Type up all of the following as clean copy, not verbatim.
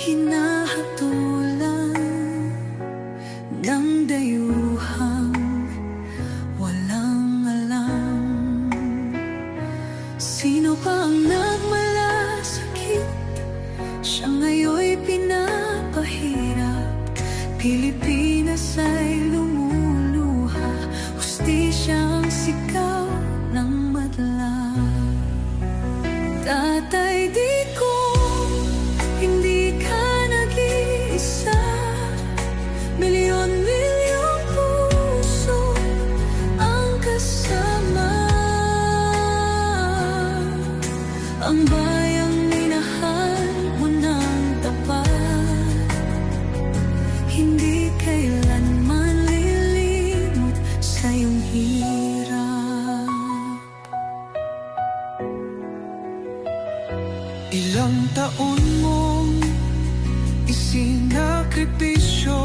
hinahatulan ng dayuhang walang alam. Sino pa ang nagmalasakit? Siya ngayon'y pinapahirap. Pilipinas ay lumuluha, hustisyang sigaw ng madla. Tatay, di ko hindi ka nag-iisa. Milyon-milyong puso ang kasama. Ang bayang minahal mo ng tapat, hindi kailanman lilimot sa iyong hirap. Ilang taon mong isinakripisyo,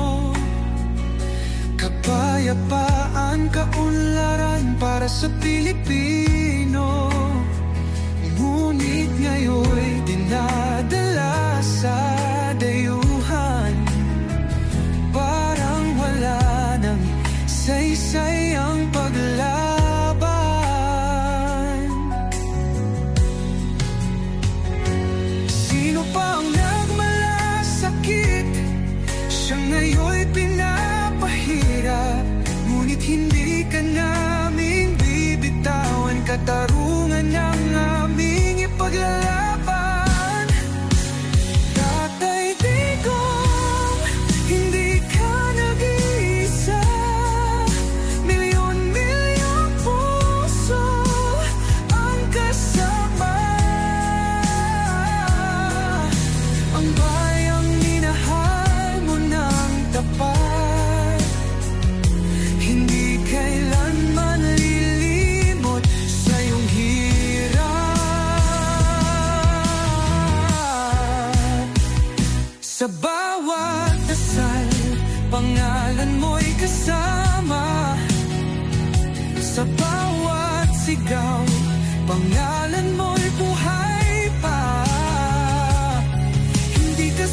kapayapaan, kaunlaran para sa Pilipino. Ngunit ngayon'y dinadala sa dayuhan, parang wala nang saysay ang paglaban. Sino pa ang nagmalasakit? Siya ngayon'y pinapahirap. Ngunit hindi ka namin bibitawan, katarungan ng aming ipaglalaban. Tatay Digong, hindi ka nag-iisa. Milyon-milyong puso ang kasama. Ang bayang minahal mo ng tapat, hindi kailanman lilimot sa iyong hirap. Sa bawat dasal, pangalan mo'y kasama. Sa bawat sigaw, pangalan mo'y buhay pa. Hindi ka